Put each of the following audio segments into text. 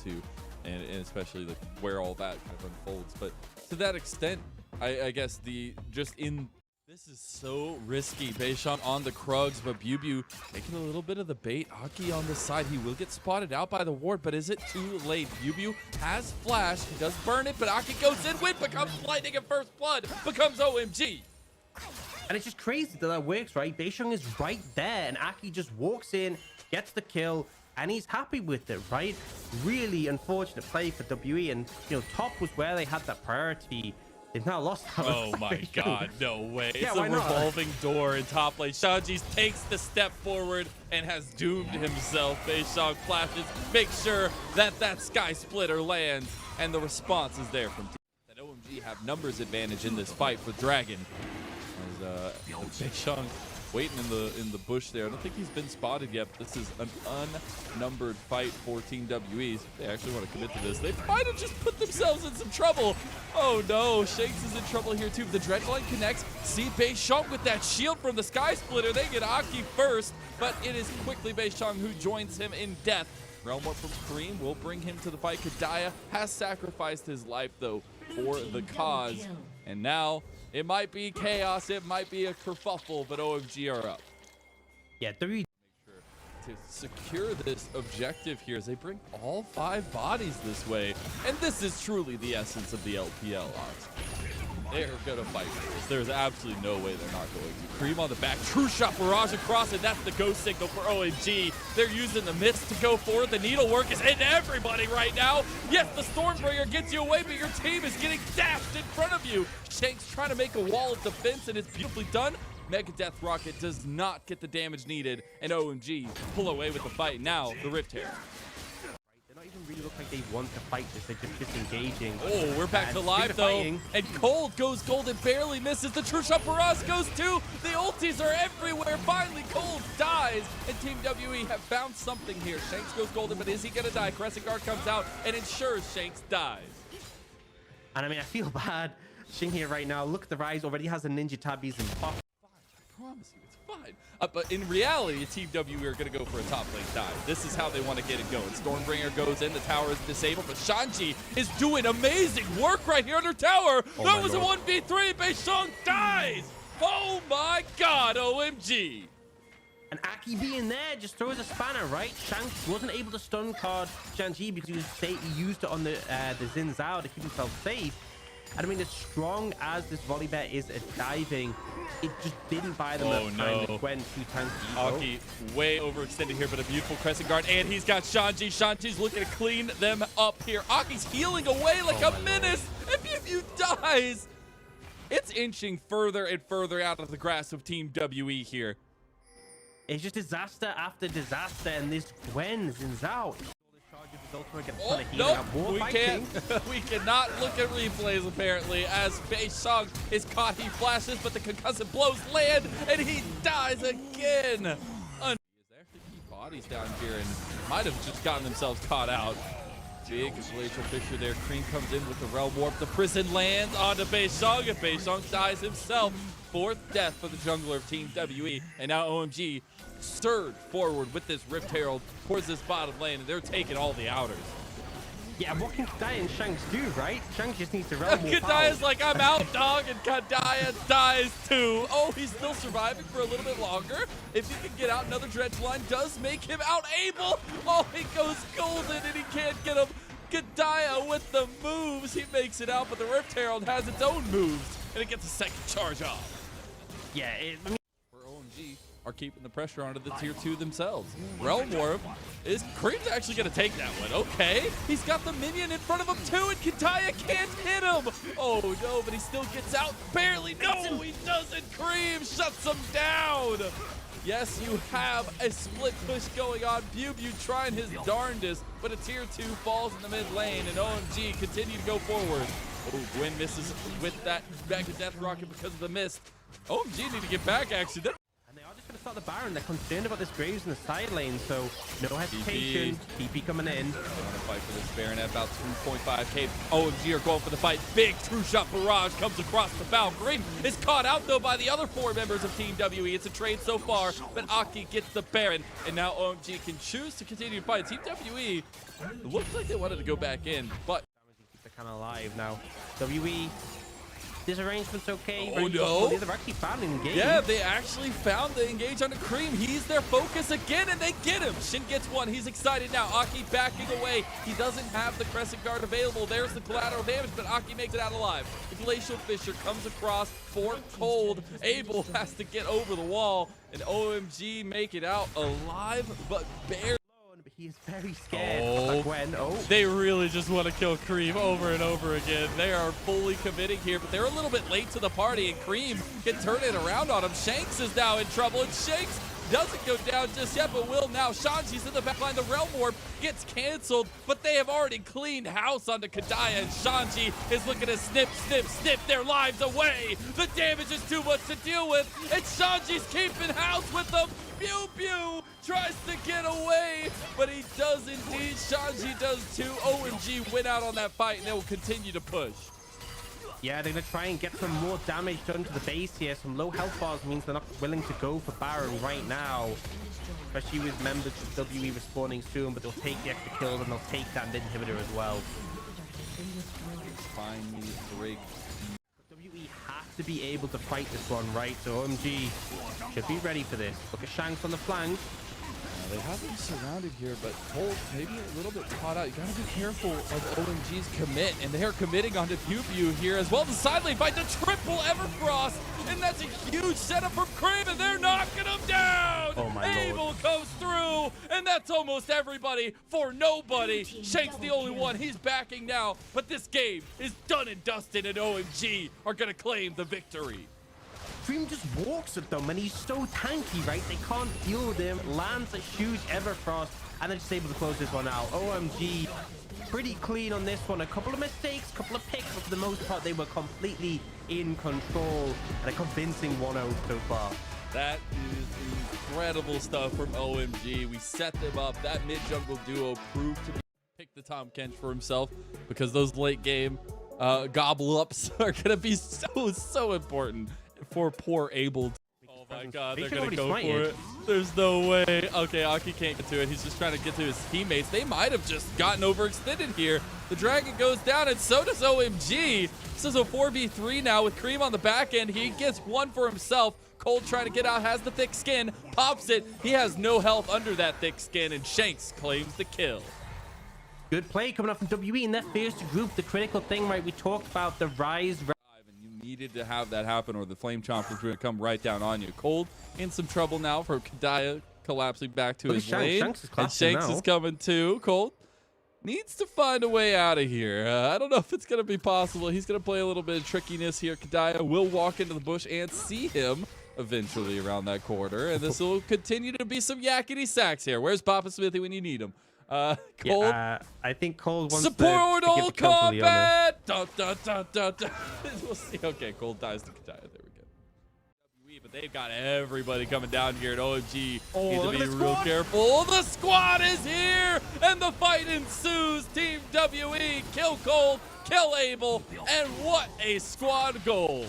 too, and especially like where all that kind of unfolds. But to that extent, I guess this is so risky. Beishang on the Krugs, but Bubu taking a little bit of the bait. Aki on the side. He will get spotted out by the ward, but is it too late? Bubu has flash. He does burn it, but Aki goes in. Win becomes lightning and first blood becomes OMG. And it's just crazy that works, right? Beishang is right there, and Aki just walks in, gets the kill, and he's happy with it, right? Really unfortunate play for WE, and top was where they had that priority. They've now lost. Oh my god, no way. Yeah, it's a revolving door in top lane. Shanji takes the step forward and has doomed himself. Beishang flashes, make sure that sky splitter lands, and the response is there from team. That OMG have numbers advantage in this fight for Dragon. As Beishang waiting in the bush there. I don't think he's been spotted yet, but this is an unnumbered fight for Team WE. They actually want to commit to this. They might have just put themselves in some trouble. Oh no, Shanks is in trouble here too. The Dredge line connects. See Beishang with that shield from the Sky Splitter. They get Aki first, but it is quickly Beishang who joins him in death. Realm Warp from Scream will bring him to the fight. Kadaya has sacrificed his life though for the cause, and now it might be chaos, it might be a kerfuffle, but OMG are up. Yeah, make sure to secure this objective here as they bring all 5 bodies this way. And this is truly the essence of the LPL odds. They're going to fight for this. There's absolutely no way they're not going to. Cream on the back, true shot barrage across, and that's the go signal for OMG. They're using the mist to go forward. The needlework is hitting everybody right now. Yes, the Stormbringer gets you away, but your team is getting dashed in front of you. Shanks trying to make a wall of defense, and it's beautifully done. Mega Death Rocket does not get the damage needed, and OMG pull away with the fight. Now, the Rift Herald. They don't even really look like they want to fight this. They're just disengaging. Oh, we're back to live though. Fighting. And Cold goes gold and barely misses. The True Shot Barrage goes too. The ultis are everywhere. Finally, Cold dies. And Team WE have found something here. Shanks goes golden, but is he going to die? Crescent Guard comes out and ensures Shanks dies. And I mean, I feel bad. Shing here right now. Look at the Rise. Already has a Ninja Tabbies and pop. I promise you, it's fine. But in reality, Team WE are going to go for a top lane dive. This is how they want to get it going. Stormbringer goes in, the tower is disabled, but Shanji is doing amazing work right here under tower. Oh that was a 1v3. Beishang dies. Oh my god, OMG. And Aki being there just throws a spanner, right? Shanks wasn't able to stun card Shanji because he used it on the Xin Zhao to keep himself safe. And I mean, as strong as this Volibear is at diving, it just didn't buy them up time. It went 2 times the Aki way overextended here, but a beautiful Crescent Guard, and he's got Shanji. Shanji's looking to clean them up here. Aki's healing away like a menace, and Bubu dies. It's inching further and further out of the grasp of Team WE here. It's just disaster after disaster, and this Gwen Xin Zhao. Oh, nope, we can't. We cannot look at replays apparently as Beishang is caught. He flashes, but the concussive blows land, and he dies again. They actually keep bodies down here and might have just gotten themselves caught out. Big glacial fissure there. Cream comes in with the Realm Warp. The prison lands onto Beishang, and Beishang dies himself. 4th death for the jungler of Team WE, and now OMG surge forward with this Rift Herald towards this bottom lane, and they're taking all the outers. Yeah, what can Kadaya and Shanks do, right? Shanks just needs to Realm Warp. Kadaya's like, I'm out, dog, and Kadaya dies too. Oh, he's still surviving for a little bit longer. If he can get out, another Dredge line does make him out able. Oh, he goes golden, and he can't get him. Kadaya with the moves. He makes it out, but the Rift Herald has its own moves, and it gets a second charge off. Yeah, for OMG are keeping the pressure onto the tier 2 themselves. Realm Warp is Cream's actually going to take that one. Okay, he's got the minion in front of him too, and Kadaya can't hit him. Oh no, but he still gets out barely. No, he doesn't. Cream shuts him down. Yes, you have a split push going on. Bubu trying his darndest, but a tier 2 falls in the mid lane, and OMG continue to go forward. Oh, Gwen misses with that Mega Death Rocket because of the mist. OMG need to get back, actually. And they are just going to start out the Baron. They're concerned about this Graves in the side lane, so no hesitation. TP coming in. They want to fight for this Baron at about 2.5k. OMG are going for the fight. Big true shot barrage comes across the bow. Green is caught out though by the other 4 members of Team WE. It's a trade so far, but Aki gets the Baron, and now OMG can choose to continue to fight. Team WE, it looks like they wanted to go back in, but they're kind of alive now. WE. This arrangement's okay. Oh no! They've actually found an engage. Yeah, they actually found the engage on the Cream. He's their focus again, and they get him. Shin gets one. He's excited now. Aki backing away. He doesn't have the Crescent Guard available. There's the collateral damage, but Aki makes it out alive. The Glacial Fissure comes across for Cold. Abel has to get over the wall, and OMG make it out alive, but barely. He is very scared. They really just want to kill Cream over and over again. They are fully committing here, but they're a little bit late to the party, and Cream can turn it around on him. Shanks is now in trouble, and Shanks doesn't go down just yet, but will now. Shanji's in the backline. The Realm Warp gets canceled, but they have already cleaned house onto Kadaya, and Shanji is looking to snip, snip, snip their lives away. The damage is too much to deal with, and Shanji's keeping house with them. Pew Pew tries to get away, but he does indeed. Shanji does too. OMG win out on that fight, and they will continue to push. Yeah, they're going to try and get some more damage done to the base here. Some low health bars means they're not willing to go for Baron right now. Especially with members of WE respawning soon, but they'll take the extra kills and they'll take that inhibitor as well. Finally break. WE has to be able to fight this one, right? So OMG should be ready for this. Look at Shanks on the flank. They have been surrounded here, but Cold maybe a little bit caught out. You gotta be careful of OMG's commit, and they are committing onto Pew Pew here as well. The side lane fight, the triple Everfrost, and that's a huge setup from Crave, and they're knocking him down. Oh my Abel Lord. comes through, and that's almost everybody for nobody. Shank's the only one. He's backing now, but this game is done and dusted, and OMG are gonna claim the victory. Dream just walks at them, and he's so tanky, right? They can't deal with him. Lands a huge Everfrost, and then just able to close this one out. OMG, pretty clean on this one. A couple of mistakes, a couple of picks, but for the most part, they were completely in control, and a convincing 1-0 so far. That is incredible stuff from OMG. We set them up. That mid-jungle duo proved to pick the Tom Kench for himself, because those late game gobble-ups are going to be so important for poor Abel. Oh my god, they're gonna go for it. There's no way. Okay, Aki can't get to it. He's just trying to get to his teammates. They might have just gotten overextended here. The dragon goes down, and so does OMG. This is a 4v3 now with Cream on the back end. He gets one for himself. Cold trying to get out, has the thick skin, pops it. He has no health under that thick skin, and Shanks claims the kill. Good play coming up from WE in that first group. The critical thing, right? We talked about the rise. Needed to have that happen, or the Flame Chomp was going to come right down on you. Cold in some trouble now for Kadaya collapsing back to his lane. Shanks is coming too. Cold needs to find a way out of here. I don't know if it's going to be possible. He's going to play a little bit of trickiness here. Kadaya will walk into the bush and see him eventually around that corner, and this will continue to be some yakety sacks here. Where's Papa Smithy when you need him? Cold. Yeah, I think Cold wants support all combat. We'll see. Okay, Cold dies to Kadaya. There we go. But they've got everybody coming down here at OMG. Need to be real careful. The squad is here, and the fight ensues. Team WE kill Cold, kill Abel, and what a squad goal!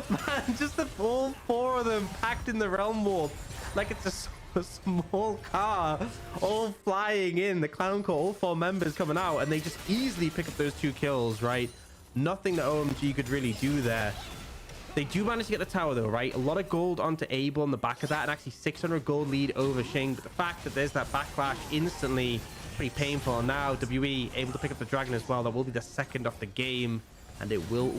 Man, just all 4 of them packed in the Realm Warp like it's a small car, all flying in. The Clown Core, all 4 members coming out, and they just easily pick up those 2 kills, right? Nothing that OMG could really do there. They do manage to get the tower though, right? A lot of gold onto Abel on the back of that, and actually 600 gold lead over Shing. But the fact that there's that backlash instantly, pretty painful. Now WE able to pick up the dragon as well. That will be the second off the game, and it will.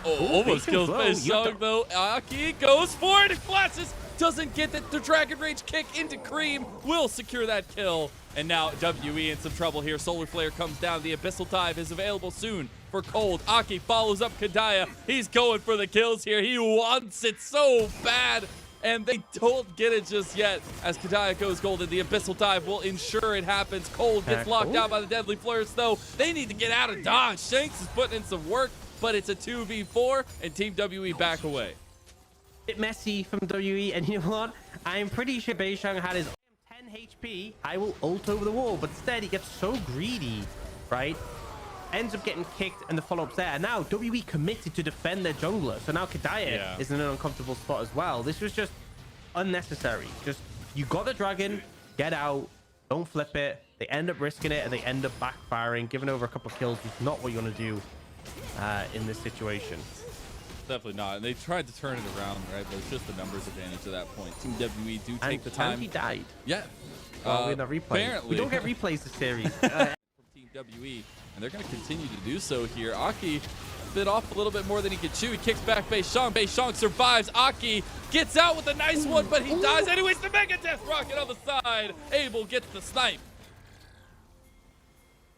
Almost kills Beishong though. Aki goes for it. It flashes. Doesn't get the Dragon Rage kick into Cream. Will secure that kill. And now WE in some trouble here. Solar Flare comes down. The Abyssal Dive is available soon for Cold. Aki follows up Kadaya. He's going for the kills here. He wants it so bad, and they don't get it just yet. As Kadaya goes golden, the Abyssal Dive will ensure it happens. Cold gets locked out by the Deadly Flourish, though. They need to get out of dodge. Shanks is putting in some work, but it's a 2v4, and Team WE back away. bit messy from WE, and you know what? I'm pretty sure Beishang had his 10 HP. I will ult over the wall, but instead he gets so greedy, right? Ends up getting kicked, and the follow-up's there. And now WE committed to defend their jungler, so now Kadaya is in an uncomfortable spot as well. This was just unnecessary. Just, you got the dragon, get out, don't flip it. They end up risking it, and they end up backfiring. Giving over a couple of kills is not what you want to do in this situation. Definitely not. And they tried to turn it around, right? But it's just the numbers advantage at that point. Team WE do take the time. And he died. Yeah. Well, in the replay. Apparently. We don't get replays this series. From Team WE, and they're going to continue to do so here. Aki bit off a little bit more than he could chew. He kicks back Beishang. Beishang survives. Aki gets out with a nice one, but he dies anyways. The Mega Death Rocket on the side. Abel gets the snipe.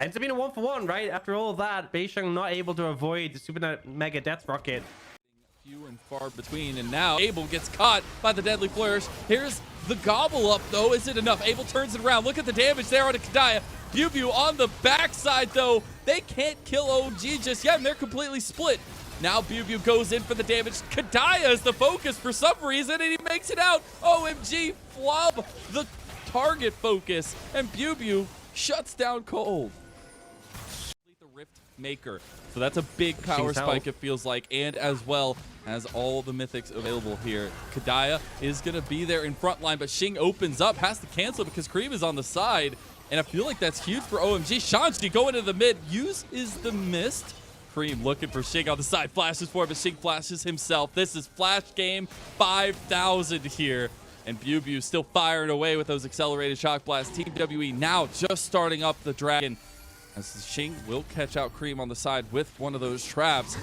Ends up being a 1-for-1, right? After all of that, Beishang not able to avoid the Super Mega Death Rocket. Few and far between, and now Abel gets caught by the deadly flourish. Here's the gobble up, though. Is it enough? Abel turns it around. Look at the damage there on Kadaya. BLG on the backside, though. They can't kill OMG just yet, and they're completely split. Now BLG goes in for the damage. Kadaya is the focus for some reason, and he makes it out. OMG flub the target focus, and BLG shuts down Cold. The Rift Maker. So that's a big power spike, it feels like, and as well as all the mythics available here. Kadaya is going to be there in front line, but Xing opens up, has to cancel because Cream is on the side, and I feel like that's huge for OMG. Shanji going to the mid, uses the mist. Cream looking for Xing on the side, flashes for it, but Xing flashes himself. This is Flash Game 5000 here, and BLG still firing away with those accelerated shock blasts. Team WE now just starting up the dragon, as Xing will catch out Cream on the side with one of those traps.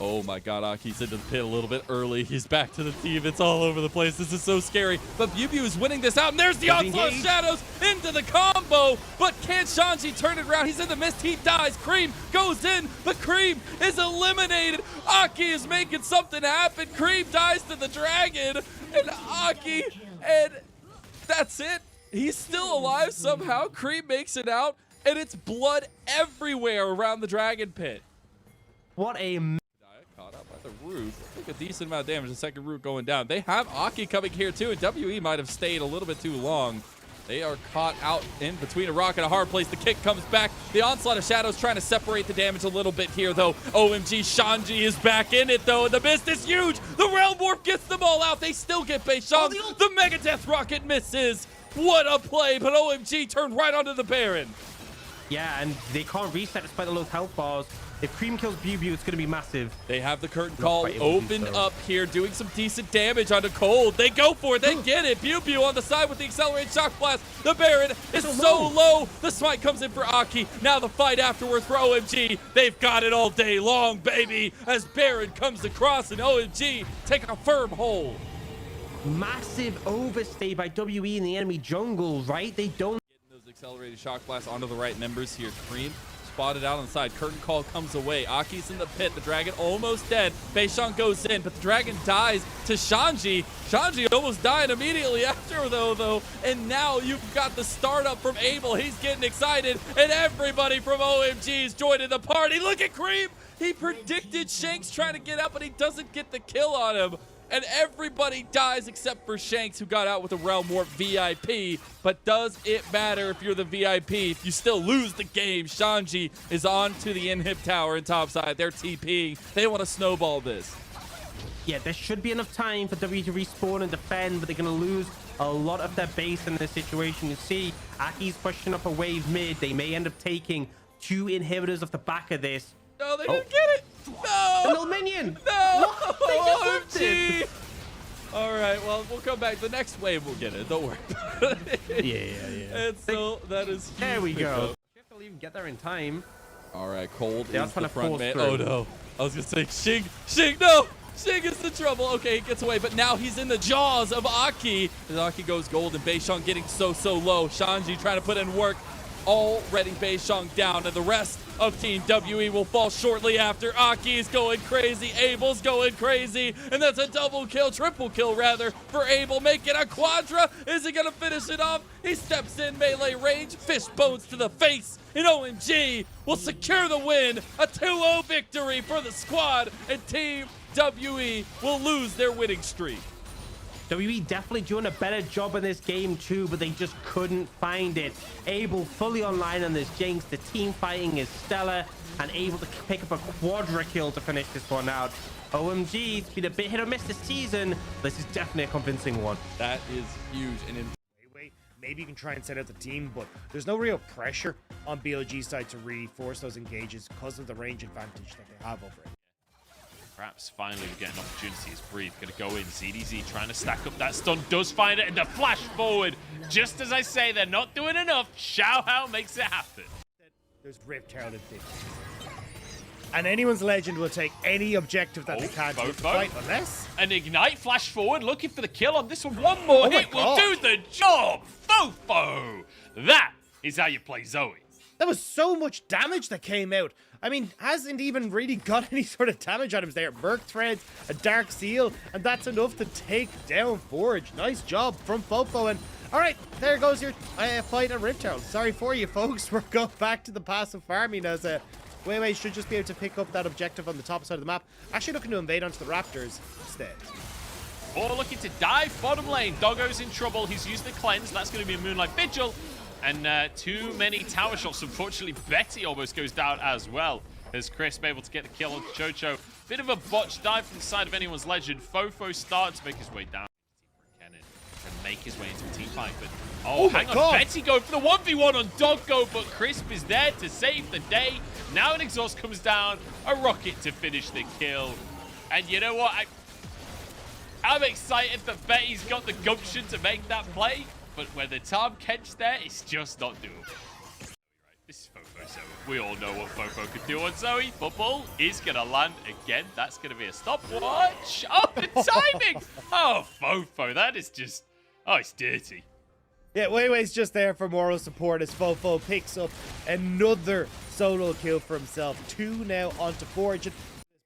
Oh my god, Aki's into the pit a little bit early. He's back to the team. It's all over the place. This is so scary. But BLG is winning this out. And there's the onslaught of shadows into the combo. But can Shanji turn it around? He's in the mist. He dies. Cream goes in, but Cream is eliminated. Aki is making something happen. Cream dies to the dragon. And Aki, and that's it. He's still alive somehow. Cream makes it out. And it's blood everywhere around the dragon pit. What a... Caught up by the root. I think a decent amount of damage. The second root going down. They have Aki coming here too, and WE might have stayed a little bit too long. They are caught out in between a rock and a hard place. The kick comes back. The onslaught of shadows trying to separate the damage a little bit here, though. OMG Shanji is back in it, though, and the mist is huge. The Realm Warp gets them all out. They still get Beishang. The Mega Death Rocket misses. What a play, but OMG turned right onto the Baron. Yeah, and they can't reset despite the low health bars. If Cream kills BLG, it's going to be massive. They have the curtain call opened up here, doing some decent damage onto Cold. They go for it. They get it. BLG on the side with the accelerated shock blast. The Baron is so low. The smite comes in for Aki. Now the fight afterwards for OMG. They've got it all day long, baby, as Baron comes across and OMG take a firm hold. Massive overstay by WE in the enemy jungle, right? They don't... Getting those accelerated shock blasts onto the right members here. Cream spotted out on the side. Curtain call comes away. Aki's in the pit. The dragon almost dead. Beishang goes in, but the dragon dies to Shanji. Shanji almost died immediately after, though. And now you've got the startup from Abel. He's getting excited, and everybody from OMG is joining the party. Look at Cream. He predicted Shanks trying to get out, but he doesn't get the kill on him. And everybody dies except for Shanks, who got out with a Realm Warp VIP. But does it matter if you're the VIP? If you still lose the game, Shanji is on to the inhib tower in topside. They're TPing. They want to snowball this. Yeah, there should be enough time for W to respawn and defend, but they're going to lose a lot of their base in this situation. You see, Aki's pushing up a wave mid. They may end up taking 2 inhibitors off the back of this. No, they didn't get it. No. A little minion. No. OMG. All right, well, we'll come back. The next wave we'll get it. Don't worry. Yeah. And so that is huge. There we go. They'll even get there in time. All right, Cold They is the front man. through. Oh, no. I was going to say, Xing, no. Xing is the trouble. Okay, he gets away, but now he's in the jaws of Aki. As Aki goes gold, and Beishang getting so low. Shanji trying to put in work. Already Beishang down, and the rest of Team WE will fall shortly after. Aki's going crazy, Abel's going crazy, and that's a triple kill rather, for Abel, making a quadra. Is he gonna finish it off? He steps in melee range, fish bones to the face, and OMG will secure the win. A 2-0 victory for the squad, and Team WE will lose their winning streak. WWE definitely doing a better job in this game too, but they just couldn't find it. Able fully online on this Jinx. The team fighting is stellar and able to pick up a quadra kill to finish this one out. OMG, it's been a bit hit or miss this season. This is definitely a convincing one. That is huge. And maybe you can try and set out the team, but there's no real pressure on BLG's side to really force those engages because of the range advantage that they have over it. Perhaps finally we get an opportunity as Breathe going to go in. ZDZ trying to stack up that stun, does find it, and the flash forward. Just as I say, they're not doing enough. Xiaohao makes it happen. There's Rift Herald in 50. And anyone's legend will take any objective that they can to fight, unless... An Ignite flash forward, looking for the kill on this one. One more hit will do the job. Fofo. That is how you play Zoe. That was so much damage that came out. I mean, hasn't even really got any sort of damage items there. Merc Threads, a Dark Seal, and that's enough to take down Forge. Nice job from Fofo. And all right, there goes your fight on Rift Herald. Sorry for you, folks. We're going back to the passive farming as Weiwei should just be able to pick up that objective on the top side of the map. Actually looking to invade onto the Raptors instead. Or looking to dive bottom lane. Doggo's in trouble. He's used the cleanse. That's going to be a Moonlight Vigil. And too many tower shots. Unfortunately, Betty almost goes down as well. As Crisp able to get the kill on Chocho. Bit of a botch dive from the side of anyone's legend. Fofo starts to make his way down. And make his way into a team fight. But oh hang on. God. Betty going for the 1v1 on Doggo, but Crisp is there to save the day. Now an exhaust comes down. A rocket to finish the kill. And you know what? I'm excited that Betty's got the gumption to make that play. But when the Tom Kench there, it's just not doable. This is Fofo Zoe. We all know what Fofo could do on Zoe. Football is going to land again. That's going to be a stopwatch. Oh, the timing! Oh, Fofo, that is just... Oh, it's dirty. Yeah, Weiwei's just there for moral support as Fofo picks up another solo kill for himself. 2 now onto Forge. And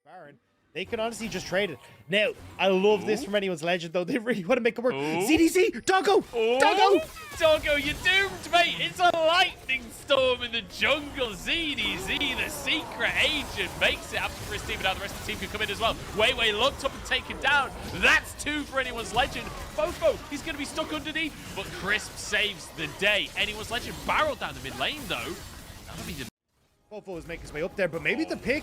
Baron, they can honestly just trade it. Now, I love this from anyone's legend, though. They really want to make it work. ZDZ! Doggo! Doggo! Doggo, you're doomed, mate! It's a lightning storm in the jungle. ZDZ, the secret agent, makes it happen for his team, and now the rest of the team can come in as well. Weiwei looked up and taken down. That's 2 for anyone's legend. Fofo, he's going to be stuck underneath, but Crisp saves the day. Anyone's legend barreled down the mid lane, though. That'll be the... Fofo is making his way up there, but maybe the pick...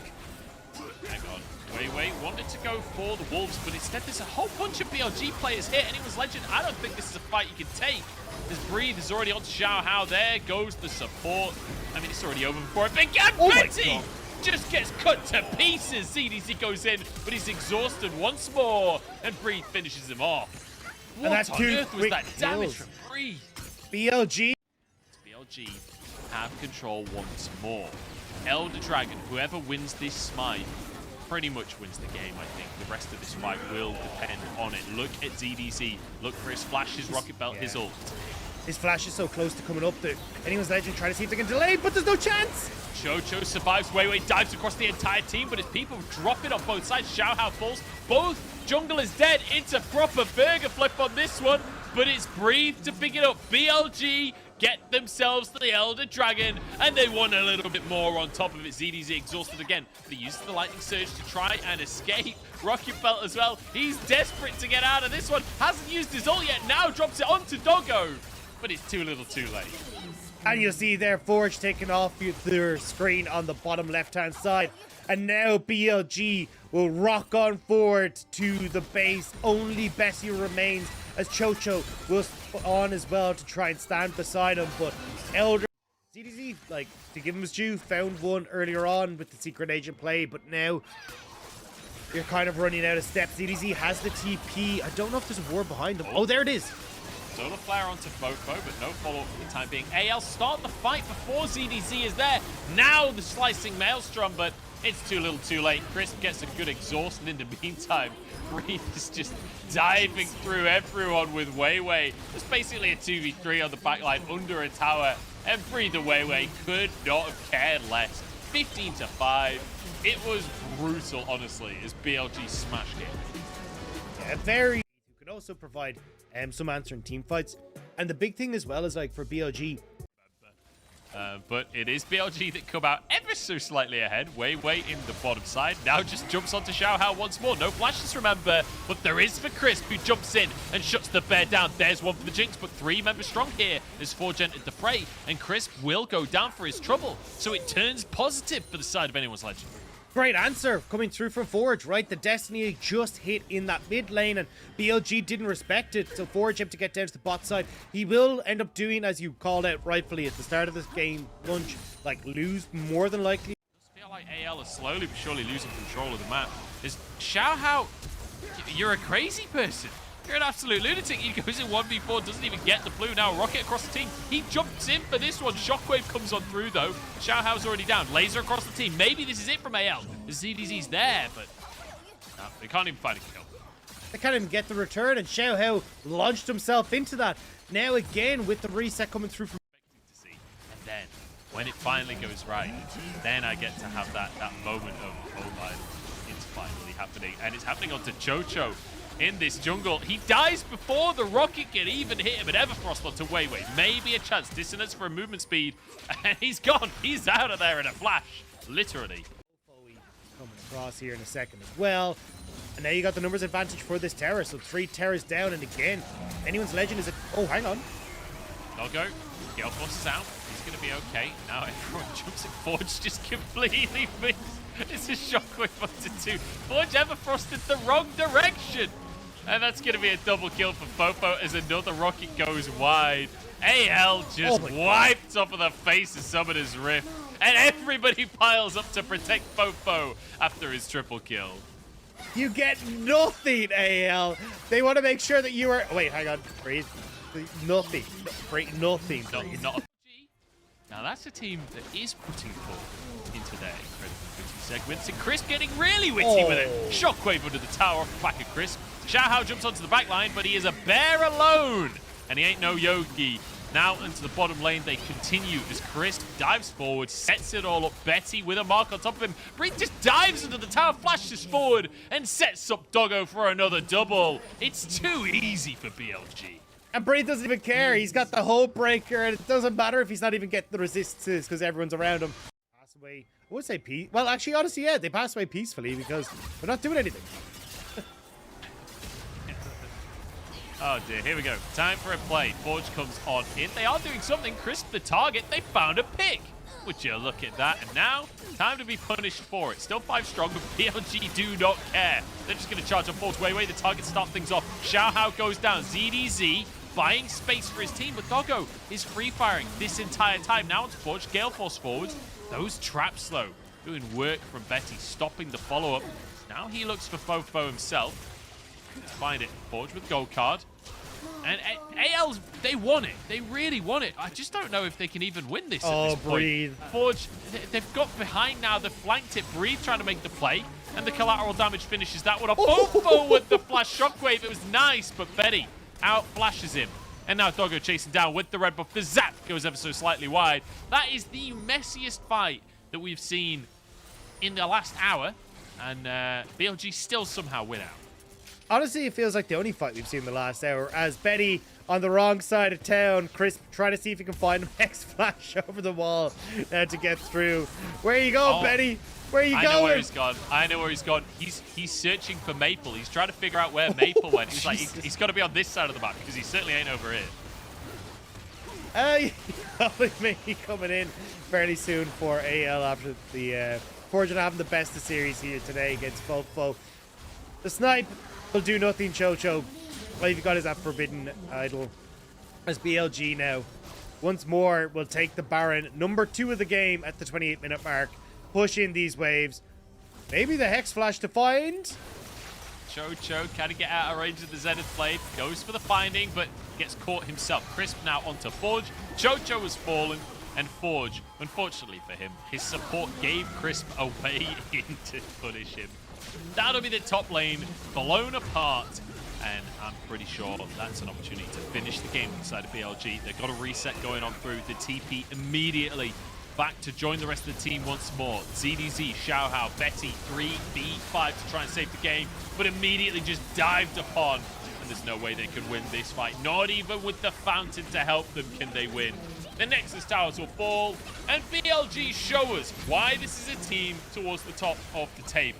Hang on. Weiwei wanted to go for the Wolves, but instead there's a whole bunch of BLG players here. Anyone's legend, I don't think this is a fight you can take. His Breathe is already on to Xiaohao. There goes the support. I mean, it's already over before it began. Betty just gets cut to pieces. ZDZ goes in, but he's exhausted once more, and Breathe finishes him off. What And that's on 2 earth was quick that damage kills. from Breathe? BLG. BLG have control once more. Elder Dragon, whoever wins this smite, pretty much wins the game, I think. The rest of this fight will depend on it. Look at ZDZ. Look for his flash, his rocket belt, his ult. His flash is so close to coming up that anyone's legend trying to see if they can delay, but there's no chance. Chocho survives. Weiwei dives across the entire team, but his people drop it on both sides. Xiaohao falls. Both jungle is dead. It's a proper burger flip on this one, but it's Breathe to pick it up. BLG get themselves to the Elder Dragon, and they want a little bit more on top of it. ZDZ exhausted again, but he uses the Lightning Surge to try and escape. Rocket Belt as well. He's desperate to get out of this one. Hasn't used his ult yet. Now drops it onto Doggo, but it's too little too late. And you'll see there Forge taking off their screen on the bottom left-hand side. And now BLG will rock on forward to the base. Only Bessie remains as Chocho will on as well to try and stand beside him. But Elder ZDZ, like, to give him his due, found one earlier on with the Secret Agent play, but now you're kind of running out of steps. ZDZ has the TP. I don't know if there's a ward behind them. Oh, there it is. Solar Flare onto Fofo, but no follow-up for the time being. AL start the fight before ZDZ is there. Now the slicing Maelstrom, but it's too little too late. Crisp gets a good exhaust, and in the meantime, Breathe is just diving through everyone with Weiwei. It's basically a 2v3 on the backline under a tower, and Breathe and Weiwei could not have cared less. 15-5. It was brutal, honestly, as BLG smashed it. Yeah, very. You can also provide some answer in team fights. And the big thing as well is, like, for BLG, But it is BLG that come out ever so slightly ahead, way in the bottom side. Now just jumps onto Xiaohao once more. No flashes, remember, but there is for Crisp, who jumps in and shuts the bear down. There's one for the Jinx, but 3 members strong here as Forge entered the fray, and Crisp will go down for his trouble. So it turns positive for the side of anyone's legend. Great answer coming through from Forge, right? The Destiny just hit in that mid lane and BLG didn't respect it, so Forge had to get down to the bot side. He will end up doing, as you called out rightfully at the start of this game, Lunch, like lose more than likely. I feel like AL is slowly but surely losing control of the map. Is Xiaohao, you're a crazy person. You're an absolute lunatic. He goes in 1v4, doesn't even get the blue. Now rocket across the team. He jumps in for this one. Shockwave comes on through though. Xiaohao's already down. Laser across the team. Maybe this is it from AL. The ZDZ's there, but no, they can't even find a kill. They can't even get the return, and Xiaohao launched himself into that. Now again with the reset coming through from... To see. And then when it finally goes right, then I get to have that moment of, oh my, it's finally happening. And it's happening onto Chocho. In this jungle, he dies before the rocket can even hit him, and Everfrost onto Weiwei. Maybe a chance, dissonance for a movement speed, and he's gone. He's out of there in a flash, literally. Coming across here in a second as well, and now you got the numbers advantage for this tower, so 3 towers down, and again, anyone's legend is a... Oh, hang on. Doggo, Gale Force is out. He's going to be okay. Now everyone jumps in. Forge just completely missed. It's a shockwave onto 2. Forge Everfrost in the wrong direction. And that's going to be a double kill for Fofo as another rocket goes wide. AL just wiped off of the face of Summoner's Rift. And everybody piles up to protect Fofo after his triple kill. You get nothing, AL. They want to make sure that you are... Wait, hang on. Breathe. Nothing. Breathe. Nothing. Breathe. Not now that's a team that is putting forward into their incredible witty segments, and Crisp getting really witty with it. Shockwave under the tower off the back of Crisp. Xiaohao jumps onto the back line, but he is a bear alone, and he ain't no Yogi. Now into the bottom lane they continue as Crisp dives forward, sets it all up. Betty with a mark on top of him. Breen just dives into the tower, flashes forward, and sets up Doggo for another double. It's too easy for BLG. And Braid doesn't even care. He's got the whole breaker, and it doesn't matter if he's not even getting the resistances because everyone's around him. Pass away. I would say peace. Well, actually, honestly, yeah, they pass away peacefully because they're not doing anything. Oh dear, here we go. Time for a play. Forge comes on in. They are doing something. Crisp the target. They found a pick. Would you look at that? And now, time to be punished for it. Still 5 strong, but BLG do not care. They're just going to charge on Forge. Weiwei, the target start things off. Xiaohao goes down. ZDZ buying space for his team, but Doggo is free firing this entire time. Now it's Forge. Gale Force forwards. Those traps slow. Doing work from Betty, stopping the follow-up. Now he looks for Fofo himself. Let's find it. Forge with gold card. And AL's, they want it. They really want it. I just don't know if they can even win this at this point. Breathe. Forge, they've got behind now. They've flanked it. Breathe trying to make the play. And the collateral damage finishes that one off. Fofo with the flash shockwave. It was nice, but Betty out flashes him. And now Doggo chasing down with the red buff. The zap goes ever so slightly wide. That is the messiest fight that we've seen in the last hour. And BLG still somehow win out. Honestly, it feels like the only fight we've seen in the last hour, as Betty on the wrong side of town, Crisp trying to see if he can find him X flash over the wall to get through. Where you go, Betty? Where you going? I know where he's gone. I know where he's gone. He's searching for Maple. He's trying to figure out where Maple went. He's like, he's got to be on this side of the map because he certainly ain't over here. Maybe coming in fairly soon for AL after the Fortune having the best of series here today against Fofo. The snipe will do nothing, Chocho. All you've got is that Forbidden Idol. As BLG now, once more, will take the Baron. Number 2 of the game at the 28-minute mark. Push in these waves. Maybe the Hex Flash to find. Chocho kind of get out of range of the Zenith Blade. Goes for the finding, but gets caught himself. Crisp now onto Forge. Chocho has fallen. And Forge, unfortunately for him, his support gave Crisp a way in to punish him. That'll be the top lane blown apart, and I'm pretty sure that's an opportunity to finish the game inside of BLG. They've got a reset going on through the TP immediately. Back to join the rest of the team once more. ZDZ, Xiaohao, Betty, 3v5 to try and save the game, but immediately just dived upon, and there's no way they could win this fight. Not even with the fountain to help them can they win. the Nexus towers will fall, and BLG show us why this is a team towards the top of the table.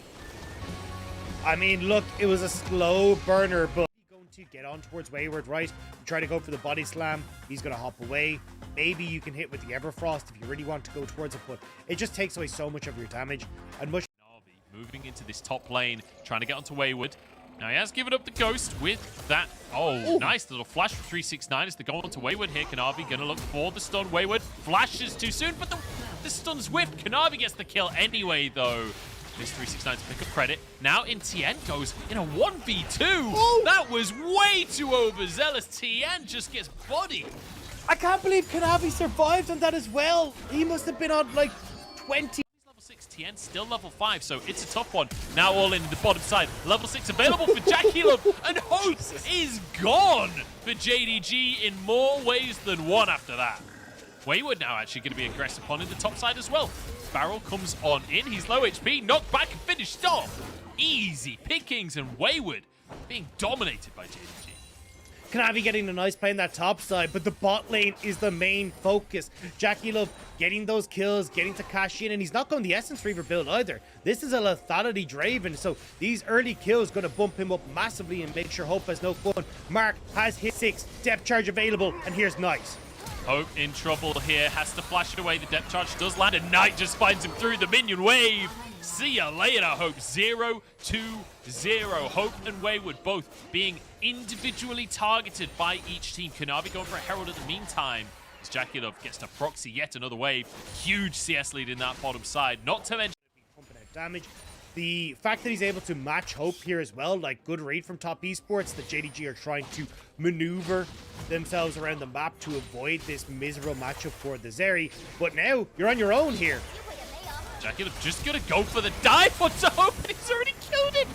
I mean, look, it was a slow burner, but he's going to get on towards Wayward, right? Try to go for the body slam. He's going to hop away. Maybe you can hit with the Everfrost if you really want to go towards it, but it just takes away so much of your damage. And much moving into this top lane, trying to get onto Wayward. Now he has given up the Ghost with that. Oh, nice little flash for 369 as they go onto Wayward here. Kanavi gonna look for the stun. Wayward flashes too soon, but the stun's whiffed. Kanavi gets the kill anyway, though. This 369 to pick up credit. Now in TN goes in a 1v2. That was way too overzealous. TN just gets bodied. I can't believe Kanavi survived on that as well. He must have been on like 20. Level 6 TN, still level 5, so it's a tough one. Now all in the bottom side. Level 6 available for Jackie Love, and hope is gone for JDG in more ways than one after that. Wayward now actually going to be aggressive on in the top side as well. Barrel comes on in. He's low HP, knocked back and finished off. Easy pickings, and Wayward being dominated by JDG. Kanavi getting a nice play in that top side, but the bot lane is the main focus. Jackie Love getting those kills, getting to cash in, and he's not going the Essence Reaver build either. This is a lethality Draven, so these early kills going to bump him up massively and make sure Hope has no fun. Mark has hit 6, depth charge available, and here's Knight. Hope in trouble here, has to flash it away. The depth charge does land, and Knight just finds him through the minion wave. See ya later, Hope. 0-2-0. Hope and Wayward both being individually targeted by each team. Kanavi going for a Herald in the meantime, as Jackie Love gets to proxy yet another wave. Huge CS lead in that bottom side. Not to mention pumping out damage. The fact that he's able to match Hope here as well, like good read from top esports, that JDG are trying to maneuver themselves around the map to avoid this miserable matchup for the Zeri. But now you're on your own here. Jackie Love just gonna go for the dive onto Hope, and he's already killed it.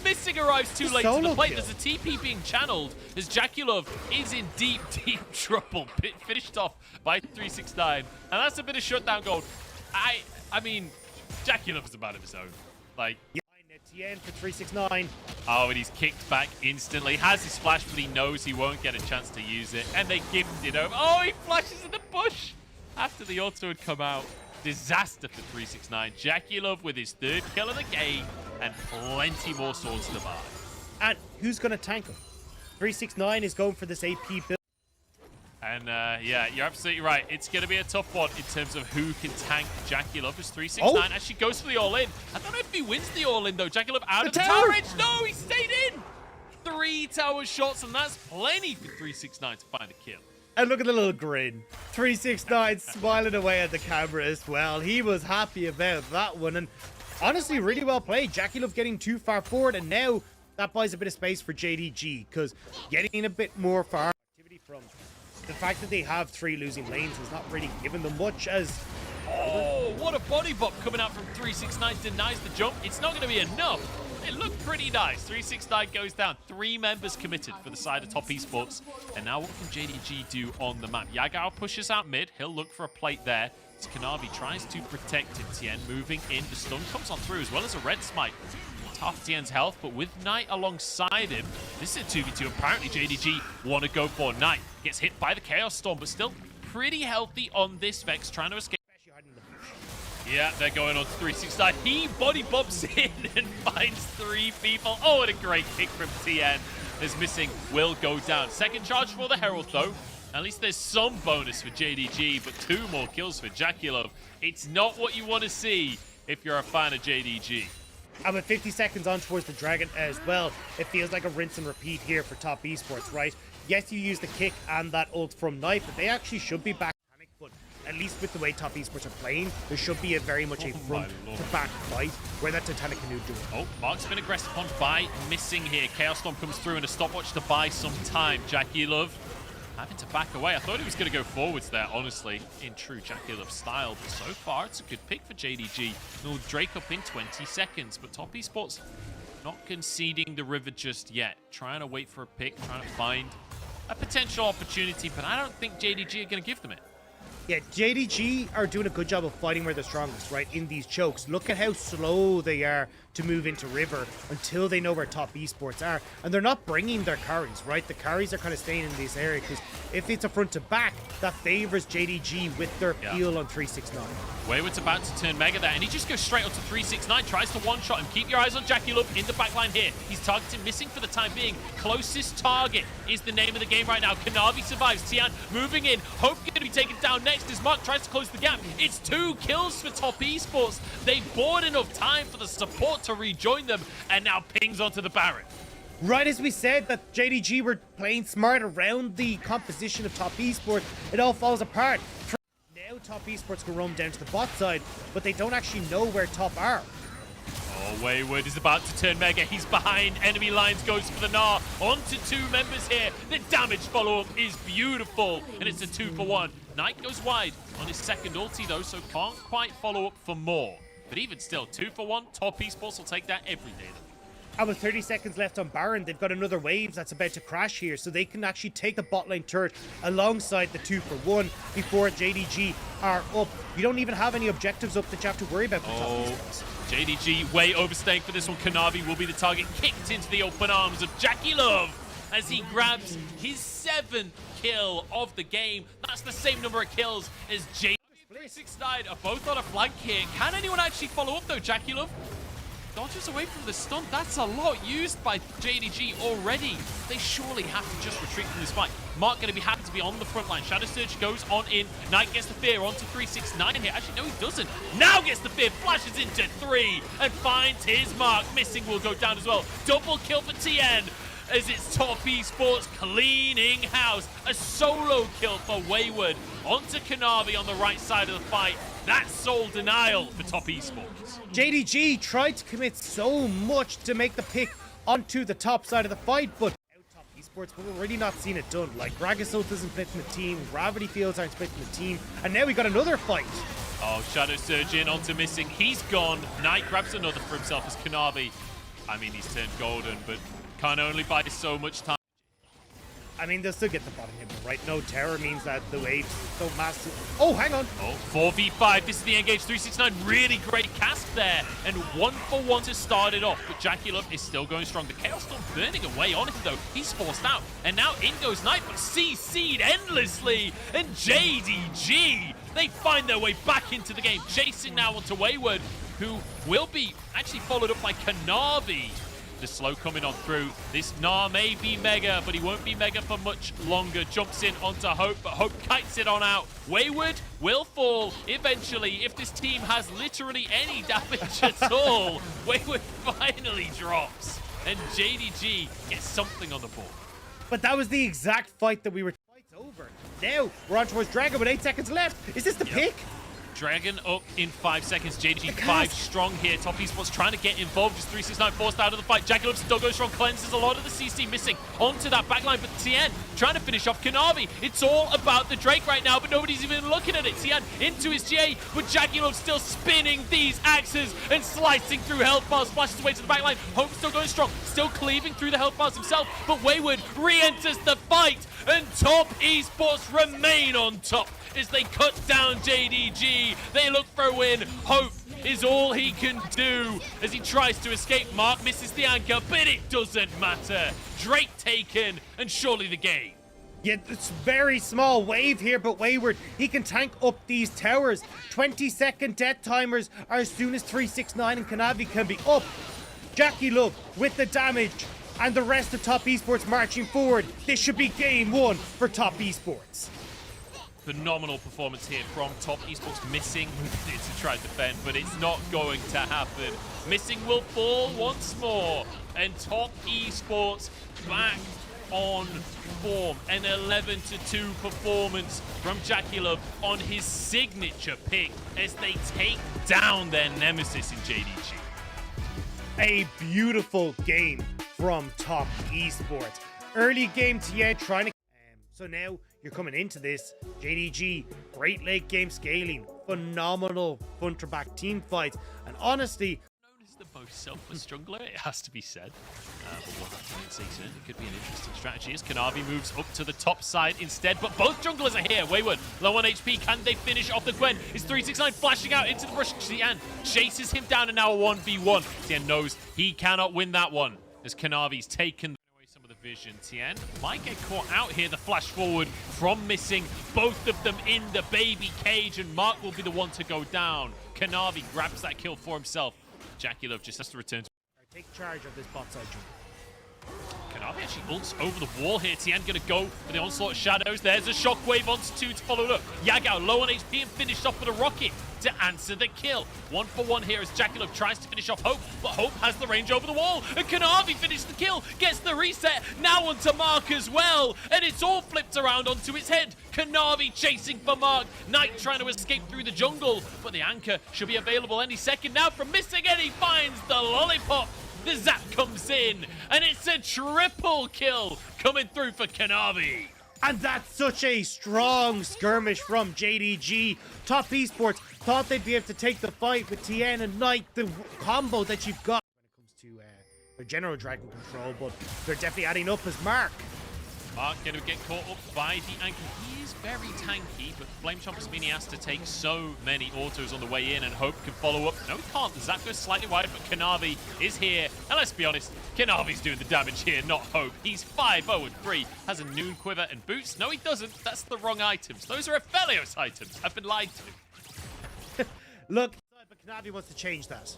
Missing arrives too late to the plate. There's a TP being channeled as Jackie Love is in deep, deep trouble. Finished off by 369, and that's a bit of shutdown gold. I mean, Jackie Love is a man of his own. Like, TN for 369. Oh, and he's kicked back instantly. Has his flash, but he knows he won't get a chance to use it. And they gifted him. Oh, he flashes in the bush after the auto had come out. Disaster for 369. Jackie Love with his 3rd kill of the game and plenty more swords to buy. And who's going to tank him? 369 is going for this AP build. And yeah, you're absolutely right. It's going to be a tough one in terms of who can tank Jackie Love as 369 actually goes for the all-in. I don't know if he wins the all-in though. Jackie Love out of the tower edge. No, he stayed in. 3 tower shots, and that's plenty for 369 to find a kill. And look at the little grin. 369 smiling away at the camera as well. He was happy about that one. And honestly, really well played. Jackie Love getting too far forward, and now that buys a bit of space for JDG, because getting a bit more far activity from the fact that they have 3 losing lanes has not really given them much. As oh, what a body bop coming out from 369. Denies the jump. It's not going to be enough. It looked pretty nice. 369 goes down. 3 members committed for the side of top esports. And now what can JDG do on the map? Yagao pushes out mid. He'll look for a plate there. As Kanavi tries to protect him. Tien moving in. The stun comes on through as well as a red smite. Half Tien's health, but with Knight alongside him, this is a 2v2. Apparently JDG want to go for Knight. Gets hit by the Chaos Storm, but still pretty healthy on this Vex, trying to escape. Yeah, they're going on to 369. He body bumps in and finds 3 people. Oh, and a great kick from Tien. Is missing, will go down. Second charge for the Herald, though. At least there's some bonus for JDG, but 2 more kills for Jackie Love. It's not what you want to see if you're a fan of JDG. And with 50 seconds on towards the Dragon as well, it feels like a rinse and repeat here for top esports, right? Yes, you use the kick and that ult from Knight, but they actually should be back. But at least with the way top esports are playing, there should be very much a front-to-back fight where that Titanic Canoe doing. Oh, Mark's been aggressive on by missing here. Chaos Storm comes through and a stopwatch to buy some time. Jackie Love having to back away. I thought he was going to go forwards there, honestly, in true Jackie Love style. But so far, it's a good pick for JDG. He'll Drake up in 20 seconds. But top esports not conceding the river just yet. Trying to wait for a pick, trying to find a potential opportunity. But I don't think JDG are going to give them it. Yeah, JDG are doing a good job of fighting where they're strongest, right? In these chokes. Look at how slow they are to move into River until they know where top esports are. And they're not bringing their carries, right? The carries are kind of staying in this area because if it's a front to back, that favors JDG with their peel on 369. Wayward's about to turn Mega there, and he just goes straight onto 369, tries to one-shot him. Keep your eyes on Jackie Love in the backline here. He's targeting Missing for the time being. Closest target is the name of the game right now. Kanavi survives. Tian moving in. Hope going to be taken down next as Mark tries to close the gap. It's 2 kills for top esports. They bought enough time for the support to rejoin them, and now pings onto the Baron. Right as we said that JDG were playing smart around the composition of top esports, it all falls apart. Now top esports can roam down to the bot side, but they don't actually know where top are. Oh, Wayward is about to turn Mega. He's behind enemy lines, goes for the Gnar. Onto 2 members here. The damage follow-up is beautiful, and it's a 2-for-1. Knight goes wide on his second ulti, though, so can't quite follow up for more. But even still, 2-for-1. Top esports will take that every day, though. And with 30 seconds left on Baron, they've got another wave that's about to crash here, so they can actually take the bot lane turret alongside the 2-for-1 before JDG are up. You don't even have any objectives up that you have to worry about for top esports. JDG way overstaying for this one. Kanavi will be the target, kicked into the open arms of Jackie Love as he grabs his 7th kill of the game. That's the same number of kills as JDG. 369 are both on a flank here. Can anyone actually follow up though? Jackie Love dodges away from the stun. That's a lot used by JDG already. They surely have to just retreat from this fight. Mark going to be happy to be on the front line. Shadow Surge goes on in. Knight gets the fear onto 369 here. Actually, no, he doesn't. Now gets the fear, flashes into 3 and finds his mark. Missing will go down as well. Double kill for TN as it's top esports cleaning house. A solo kill for Wayward onto Kanavi on the right side of the fight. That's soul denial for top esports. JDG tried to commit so much to make the pick onto the top side of the fight, but top esports, but we're really not seeing it done. Like, Ragasult isn't splitting the team, Gravity Fields aren't splitting the team, and now we got another fight. Oh, Shadow Surge in onto Missing. He's gone. Knight grabs another for himself as Kanavi. I mean, he's turned golden, but can only buy so much time. I mean, they'll still get the bottom hit, right? No terror means that the wave's so massive. Oh, hang on. Oh, 4v5. This is the engage. 369. Really great cast there. And 1-for-1 to start it off. But Jackie Love is still going strong. The Chaos Storm burning away on him, though. He's forced out. And now in goes Knight, but CC'd endlessly. And JDG, they find their way back into the game. Chasing now onto Wayward, who will be actually followed up by Kanavi. The slow coming on through. This Gnar may be Mega, but he won't be Mega for much longer. Jumps in onto Hope, but Hope kites it on out. Wayward will fall eventually if this team has literally any damage at all. Wayward finally drops, and JDG gets something on the board. But that was the exact fight that we were... Fight's over. Now, we're on towards Dragon with 8 seconds left. Is this the pick? Dragon up in 5 seconds. JDG 5 strong here. Top esports trying to get involved. Just 369 forced out of the fight. Jackie Love still goes strong. Cleanses a lot of the CC missing onto that backline. But Tian trying to finish off Kanavi. It's all about the Drake right now, but nobody's even looking at it. Tian into his GA, but Jackie Love still spinning these axes and slicing through health bars. Flashes away to the backline. Hope still going strong. Still cleaving through the health bars himself. But Wayward re-enters the fight, and top esports remain on top as they cut down JDG. They look for a win. Hope is all he can do as he tries to escape. Mark misses the anchor, but it doesn't matter. Drake taken, and surely the game. Yeah, it's very small wave here, but Wayward, he can tank up these towers. 20-second death timers are as soon as 369 and Kanavi can be up. Jackie Love with the damage, and the rest of top esports marching forward. This should be game 1 for top esports. Phenomenal performance here from top esports. Missing to try to defend, but it's not going to happen. Missing will fall once more, and top esports back on form. An 11-2 performance from Jackie Love on his signature pick as they take down their nemesis in JDG. A beautiful game from top esports. Early game TN trying to... So now you're coming into this. JDG, great late game scaling, phenomenal front to back team fights, and honestly, the most selfless jungler, it has to be said. But we'll have to say soon. It could be an interesting strategy as Kanavi moves up to the top side instead. But both junglers are here. Wayward, low on HP. Can they finish off the Gwen? Is 369 flashing out into the brush? Tian chases him down and now a 1v1. Tian knows he cannot win that one as Kanavi's taken away some of the vision. Tian might get caught out here. The flash forward from missing both of them in the baby cage, and Mark will be the one to go down. Kanavi grabs that kill for himself. JackeyLove just has to return to... Take charge of this bot side jump. Kanavi actually ults over the wall here. Tian gonna go for the onslaught of shadows. There's a shockwave onto 2 to follow it up. Yagao low on HP and finished off with a rocket to answer the kill. 1 for 1 here as JackeyLove tries to finish off Hope, but Hope has the range over the wall. And Kanavi finished the kill, gets the reset, now onto Mark as well. And it's all flipped around onto its head. Kanavi chasing for Mark. Knight trying to escape through the jungle, but the anchor should be available any second now from missing, and he finds the lollipop. The zap comes in, and it's a triple kill coming through for Kanavi. And that's such a strong skirmish from JDG. Top Esports thought they'd be able to take the fight with Tien and Knight, the combo that you've got when it comes to their general dragon control, but they're definitely adding up as Mark. Mark going to get caught up by the anchor. He is very tanky, but Flame Chompers mean he has to take so many autos on the way in, and Hope can follow up. No, he can't. The zap goes slightly wide, but Kanavi is here. And let's be honest, Kanavi's doing the damage here, not Hope. He's 5-0-3, has a noon quiver and boots. No, he doesn't. That's the wrong items. Those are Aphelios items. I've been lied to. Look, but Kanavi wants to change that.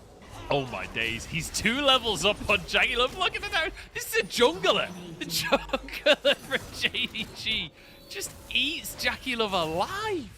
Oh my days, he's 2 levels up on JackeyLove. Look at that. This is a jungler. The jungler from JDG just eats JackeyLove alive.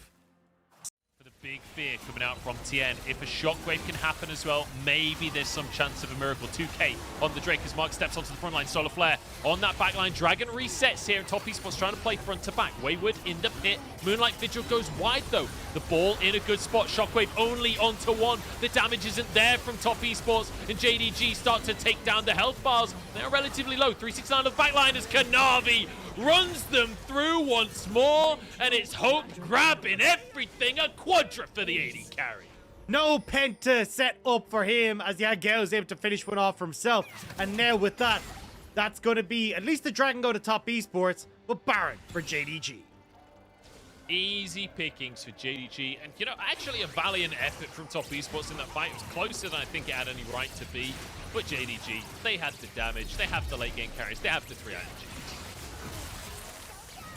For the big fear coming out from Tien. If a shockwave can happen as well, maybe there's some chance of a miracle. 2K on the Drake as Mark steps onto the front line. Solar Flare on that back line. Dragon resets here. Top Esports trying to play front to back. Wayward in the pit. Moonlight Vigil goes wide though. The ball in a good spot. Shockwave only onto 1. The damage isn't there from Top Esports, and JDG start to take down the health bars. They're relatively low. 369 on the back line as Kanavi runs them through once more, and it's Hope grabbing everything. A quadra for the AD carry. No penta set up for him as Yagao is able to finish one off for himself. And now with that, that's going to be at least the Dragon go to Top Esports, but Baron for JDG. Easy pickings for JDG, and you know, actually a valiant effort from Top Esports in that fight. It was closer than I think it had any right to be, but JDG, they had the damage, they have the late game carries, they have the 3 energy.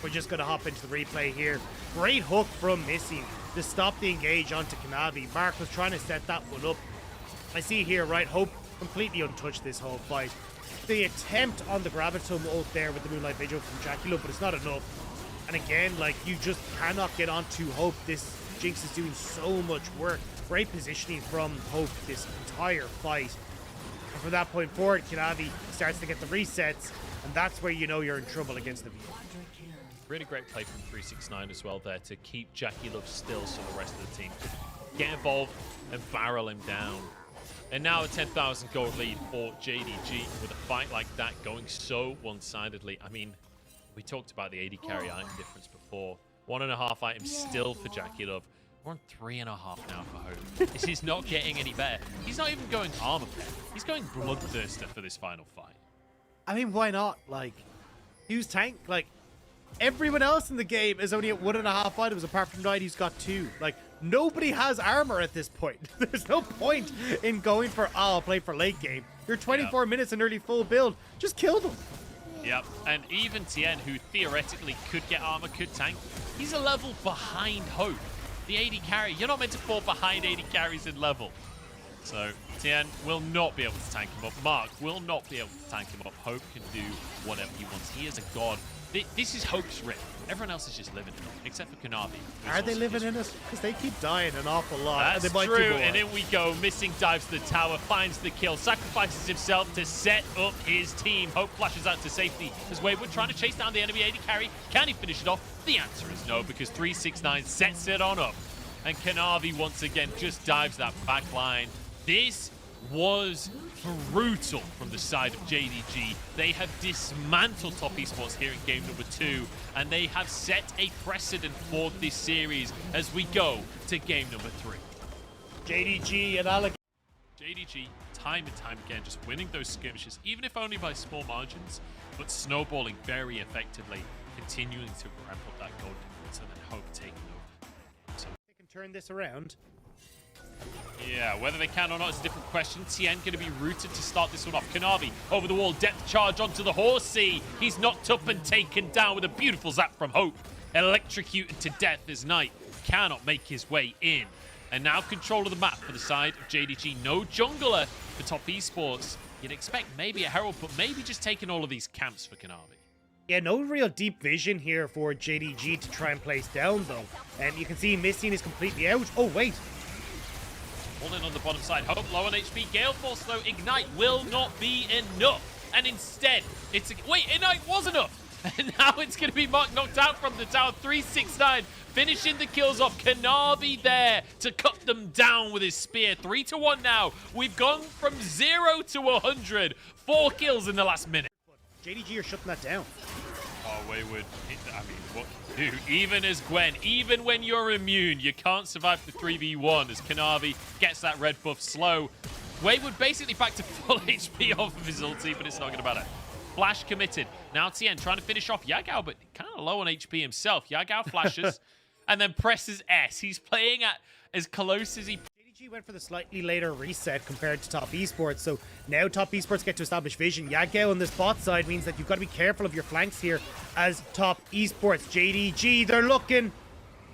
We're just going to hop into the replay here. Great hook from Missy to stop the engage onto Kanavi. Mark was trying to set that one up. I see here, right, Hope completely untouched this whole fight. The attempt on the Gravitum ult there with the Moonlight Vigil from JackeyLove, but it's not enough. And again, like, you just cannot get onto Hope. This Jinx is doing so much work. Great positioning from Hope this entire fight. And from that point forward, Kanavi starts to get the resets, and that's where you know you're in trouble against the Beast. Really great play from 369 as well there to keep JackeyLove still so the rest of the team could get involved and barrel him down. And now a 10,000 gold lead for JDG with a fight like that going so one-sidedly. I mean, we talked about the AD carry item difference before. 1.5 items still for JackeyLove. We're on 3.5 now for Hope. This is not getting any better. He's not even going armor pair. He's going Bloodthirster for this final fight. I mean, why not? Like, use tank. Like, everyone else in the game is only at 1.5 items apart from Knight, who's got 2. Like, nobody has armor at this point. There's no point in going for, oh, I'll play for late game. You're 24 minutes and nearly full build. Just kill them. Yep, and even Tien, who theoretically could get armor, could tank, he's a level behind Hope. The AD carry, you're not meant to fall behind AD carries in level. So Tien will not be able to tank him up. Mark will not be able to tank him up. Hope can do whatever he wants. He is a god. This is Hope's rip. Everyone else is just living in it, except for Kanavi. Are they living in it? Because they keep dying an awful lot. That's true, and in we go. Missing dives to the tower, finds the kill, sacrifices himself to set up his team. Hope flashes out to safety as Wayward trying to chase down the enemy AD carry. Can he finish it off? The answer is no, because 369 sets it on up. And Kanavi once again just dives that back line. This was brutal from the side of JDG. They have dismantled Top Esports here in game number 2, and they have set a precedent for this series as we go to game number 3. JDG and Alec. JDG time and time again, just winning those skirmishes, even if only by small margins, but snowballing very effectively, continuing to ramp up that gold difference, and then Hope taking over. So They can turn this around. yeah, whether they can or not is a different question. TN going to be rooted to start this one off. Kanavi over the wall, depth charge onto the Horsey. He's knocked up and taken down with a beautiful zap from Hope. Electrocuted to death as Knight cannot make his way in. And now control of the map for the side of JDG. No jungler for top esports. You'd expect maybe a Herald, but maybe just taking all of these camps for Kanavi. Yeah, no real deep vision here for JDG to try and place down, though. And you can see Missing is completely out. Oh, wait. All in on the bottom side. Hope low on HP. Gale Force, though. Ignite will not be enough. And instead, it's a... Wait, Ignite was enough. And now it's going to be Mark knocked out from the tower. 369 finishing the kills off. Kanavi there to cut them down with his spear. 3-1 now. We've gone from 0 to 100. 4 kills in the last minute. JDG are shutting that down. Oh, Wayward. I mean, what can you do? Even as Gwen, even when you're immune, you can't survive the 3v1 as Kanavi gets that red buff slow. Wayward basically back to full HP off of his ulti, but it's not going to matter. Flash committed. Now TN trying to finish off Yagao, but kind of low on HP himself. Yagao flashes and then presses S. He's playing at as close as he... JDG went for the slightly later reset compared to top esports, so now top esports get to establish vision. Yagao on this bot side means that you've got to be careful of your flanks here as top esports. JDG, they're looking.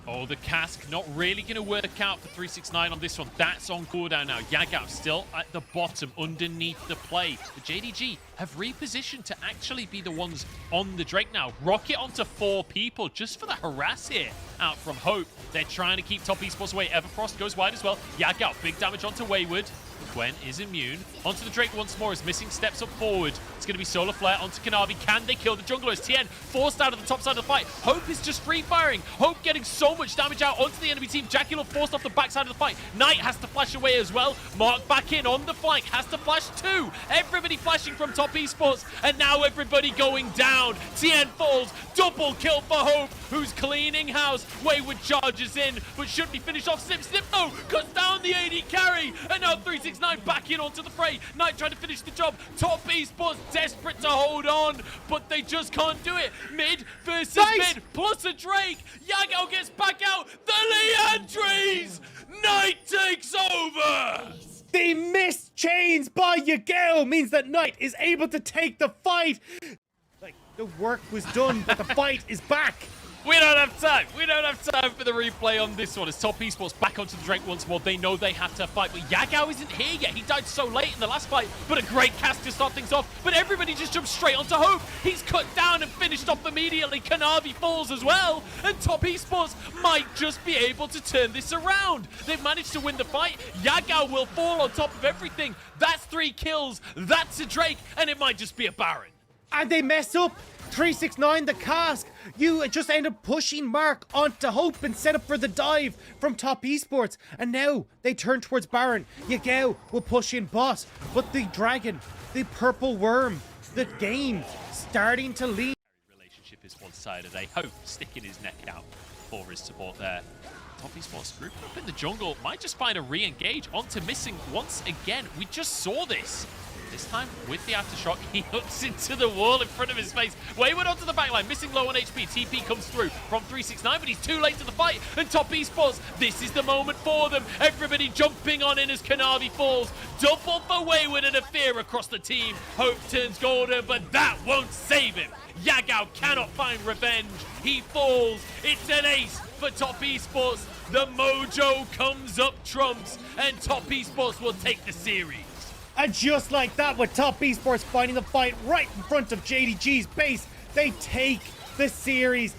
Oh, the cask not really going to work out for 369 on this one. That's on cooldown now. Yagao still at the bottom underneath the play. The JDG have repositioned to actually be the ones on the Drake now. Rocket onto 4 people just for the harass here out from Hope. They're trying to keep top esports away. Everfrost goes wide as well. Yagao, big damage onto Wayward. Gwen is immune. Onto the Drake once more as Missing steps up forward. It's going to be Solar Flare onto Kanavi. Can they kill the junglers? TN forced out of the top side of the fight. Hope is just free firing. Hope getting so much damage out onto the enemy team. Jackula forced off the backside of the fight. Knight has to flash away as well. Mark back in on the flank. Has to flash too. Everybody flashing from top esports. And now everybody going down. TN falls. Double kill for Hope, who's cleaning house. Wayward charges in, but should be finished off. Snip, snip, though. Cuts down the AD carry. And now 369 back in onto the fray. Knight trying to finish the job. Top esports desperate to hold on, but they just can't do it. Mid versus mid, plus a Drake. Yagao gets back out. The Leandries. Knight takes over. The missed chains by Yagao means that Knight is able to take the fight. Like, the work was done, but the fight is back. We don't have time. We don't have time for the replay on this one. As top esports back onto the Drake once more. They know they have to fight, but Yagao isn't here yet. He died so late in the last fight, but a great cast to start things off. But everybody just jumps straight onto Hope. He's cut down and finished off immediately. Kanavi falls as well, and top esports might just be able to turn this around. They've managed to win the fight. Yagao will fall on top of everything. That's 3 kills. That's a Drake, and it might just be a Baron. And they mess up. 369, the cask. You just end up pushing Mark onto Hope and set up for the dive from top esports. And now they turn towards Baron. Yagao will push in bot. But the dragon, the purple worm, the game starting to lead. Relationship is one-sided. A Hope sticking his neck out for his support there. Top esports group up in the jungle might just find a re-engage onto Missing once again. We just saw this. This time, with the aftershock, he hooks into the wall in front of his face. Wayward onto the backline, Missing low on HP. TP comes through from 369, but he's too late to the fight. And top esports, this is the moment for them. Everybody jumping on in as Kanavi falls. Double for Wayward and a fear across the team. Hope turns golden, but that won't save him. Yagao cannot find revenge. He falls. It's an ace for top esports. The mojo comes up trumps, and top esports will take the series. And just like that, with top esports finding the fight right in front of JDG's base, they take the series